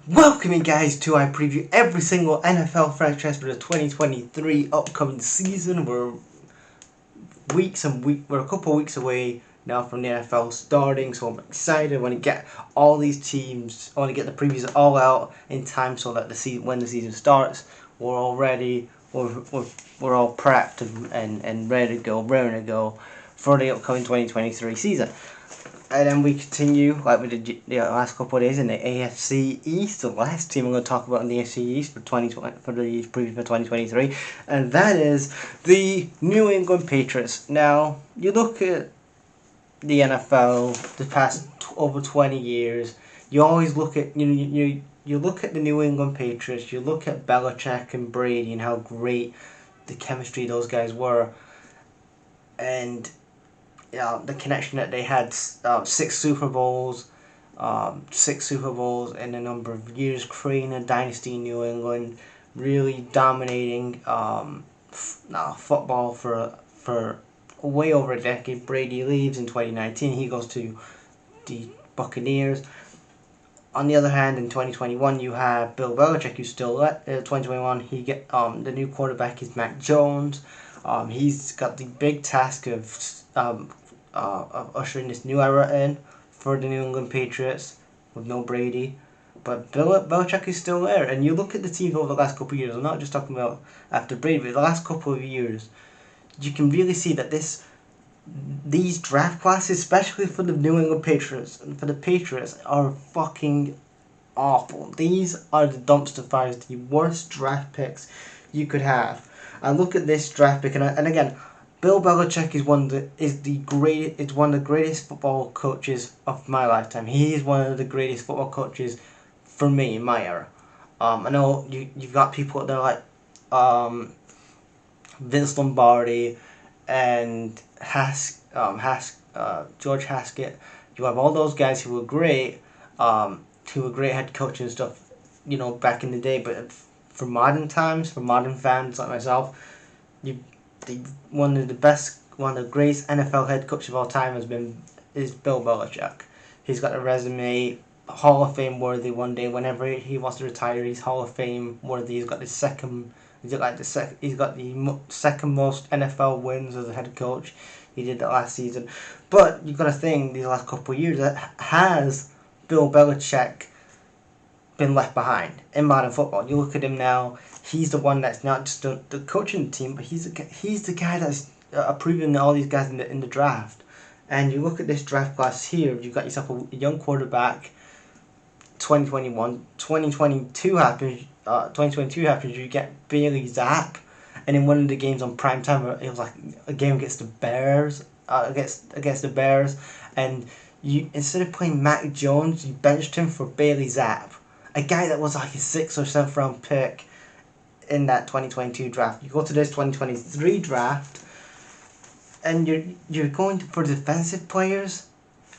Welcome in, guys, to I preview every single NFL franchise for the 2023 upcoming season. We're a couple of weeks away now from the NFL starting, so I'm excited. I want to get all these teams. I want to get the previews all out in time so that when the season starts, we're all ready. We're all prepped and ready to go for the upcoming 2023 season. And then we continue like we did the last couple of days in the AFC East. The last team I'm going to talk about in the AFC East for the preview for 2023, and that is the New England Patriots. Now you look at the NFL the past over 20 years. You always look at you look at the New England Patriots. You look at Belichick and Brady and how great the chemistry those guys were, and the connection that they had, six Super Bowls in a number of years, creating a dynasty in New England, really dominating football for way over a decade. Brady leaves in 2019. He goes to the Buccaneers. On the other hand, in 2021, you have Bill Belichick, who's still at 2021. The new quarterback is Mac Jones. He's got the big task of ushering this new era in for the New England Patriots with no Brady. But Belichick is still there. And you look at the team over the last couple of years, I'm not just talking about after Brady, but the last couple of years, you can really see that these draft classes, especially for the New England Patriots, are fucking awful. These are the dumpster fires, the worst draft picks you could have. I look at this draft pick, and again, Bill Belichick is one of the greatest football coaches of my lifetime. He is one of the greatest football coaches for me in my era. I know you've got people out there like Vince Lombardi and George Haskett. You have all those guys who were great head coaches and stuff, back in the day. But for modern times, for modern fans like myself, one of the greatest NFL head coaches of all time is Bill Belichick. He's got a resume, Hall of Fame worthy. One day, whenever he wants to retire, he's Hall of Fame worthy. He's got the second most NFL wins as a head coach. He did that last season. But you've got to think, these last couple of years, has Bill Belichick been left behind in modern football? You look at him now. He's the one that's not just the coaching the team, but he's the guy that's approving all these guys in the draft. And you look at this draft class here. You've got yourself a young quarterback. 2022 happens. 2022 happens. You get Bailey Zapp, and in one of the games on prime time, it was like a game against the Bears. Against the Bears, and you, instead of playing Mac Jones, you benched him for Bailey Zapp, a guy that was like a 6th or 7th round pick in that 2022 draft. You go to this 2023 draft, and you're going for defensive players.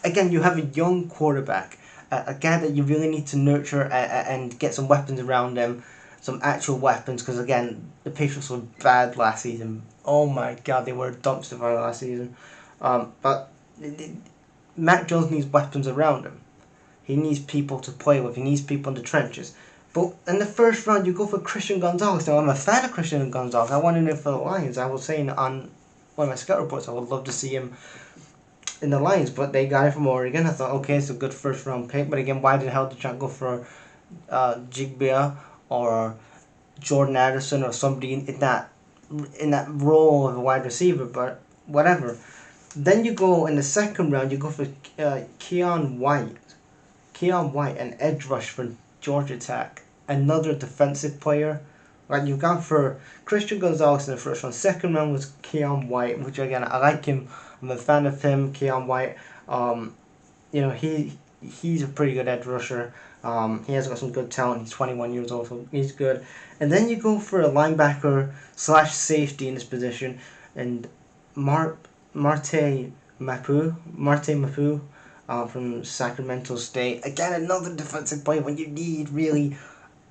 Again, you have a young quarterback, a guy that you really need to nurture and get some weapons around him, some actual weapons. Because again, the Patriots were bad last season. Oh my God, they were a dumpster fire last season. But Mac Jones needs weapons around him. He needs people to play with. He needs people in the trenches. But in the first round, you go for Kayshon Gonzalez. Now, I'm a fan of Kayshon Gonzalez. I wanted him for the Lions. I was saying on one of my scout reports, I would love to see him in the Lions. But they got him from Oregon. I thought, okay, it's a good first round pick. But again, why the hell did you not go for Jigbia or Jordan Addison or somebody in that role of a wide receiver? But whatever. Then you go in the second round, you go for Keion White, an edge rush for Georgia Tech, another defensive player. Right, you've gone for Kayshon Gonzalez in the first round. Second round was Keion White, which again, I like him. I'm a fan of him, Keion White. He's a pretty good edge rusher. He has got some good talent. He's 21 years old, so he's good. And then you go for a linebacker / safety in this position, and Marte Mapu from Sacramento State. Again, another defensive player when you need really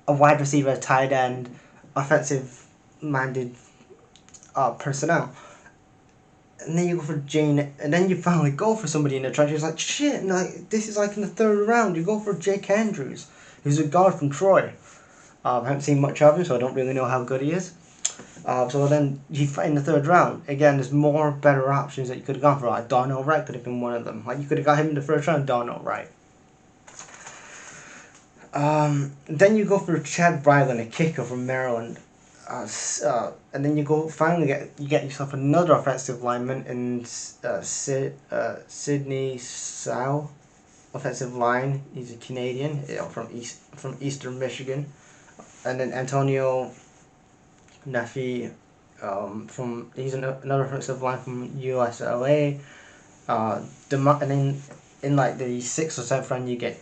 a wide receiver, a tight end, offensive-minded personnel. And then you go for Jane, and then you finally go for somebody in the trenches. Like, shit, this is like in the third round. You go for Jake Andrews. He's a guard from Troy. I haven't seen much of him, so I don't really know how good he is. So then you fight in the third round. Again, there's more better options that you could have gone for. Like Darnell Wright could have been one of them. Like you could have got him in the first round, Darnell Wright. Then you go for Chad Ryland, a kicker from Maryland. And then you go finally get yourself another offensive lineman in Sydney Sow, offensive line. He's a Canadian, from Eastern Michigan, and then Antonio Mafi, he's another offensive line from UCLA. And then in like the 6th or 7th round you get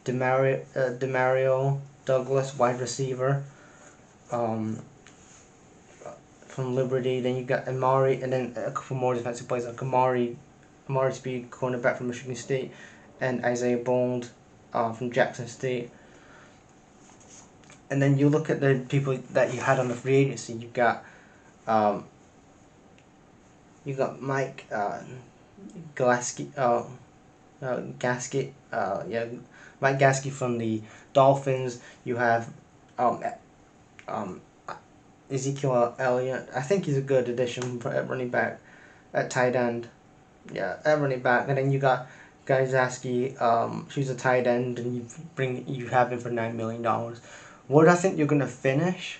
Demario Douglas, wide receiver. From Liberty. Then you got Amari, and then a couple more defensive players like Amari Speed, cornerback from Michigan State, and Isaiah Bond from Jackson State. And then you look at the people that you had on the free agency. You got Mike Gasky, Mike Gasky from the Dolphins. You have Ezekiel Elliott. I think he's a good addition at running back, at tight end. Yeah, at running back. And then you got Gajzaski, she's a tight end, and you have him for $9 million. What do I think you're gonna finish?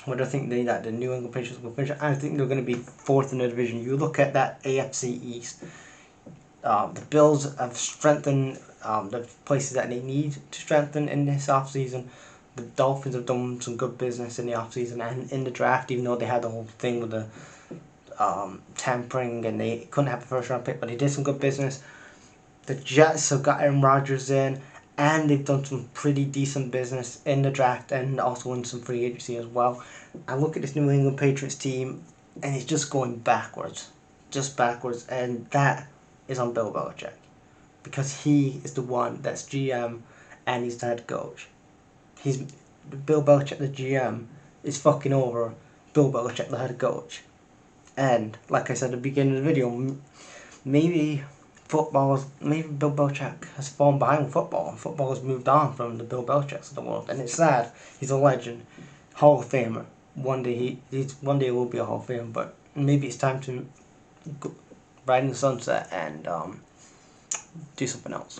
What do I think the New England Patriots will finish? I think they're gonna be 4th in the division. You look at that AFC East. The Bills have strengthened the places that they need to strengthen in this offseason. The Dolphins have done some good business in the offseason and in the draft, even though they had the whole thing with the tampering and they couldn't have a first round pick, but they did some good business. The Jets have got Aaron Rodgers in, and they've done some pretty decent business in the draft and also in some free agency as well. I look at this New England Patriots team, and it's just going backwards. And that is on Bill Belichick, because he is the one that's GM and he's the head coach. Bill Belichick, the GM, is fucking over Bill Belichick, the head coach. And like I said at the beginning of the video, maybe Bill Belichick has fallen behind with football, and football has moved on from the Bill Belichicks of the world. And it's sad. He's a legend, Hall of Famer. One day he will be a Hall of Famer, but maybe it's time to ride in the sunset and do something else.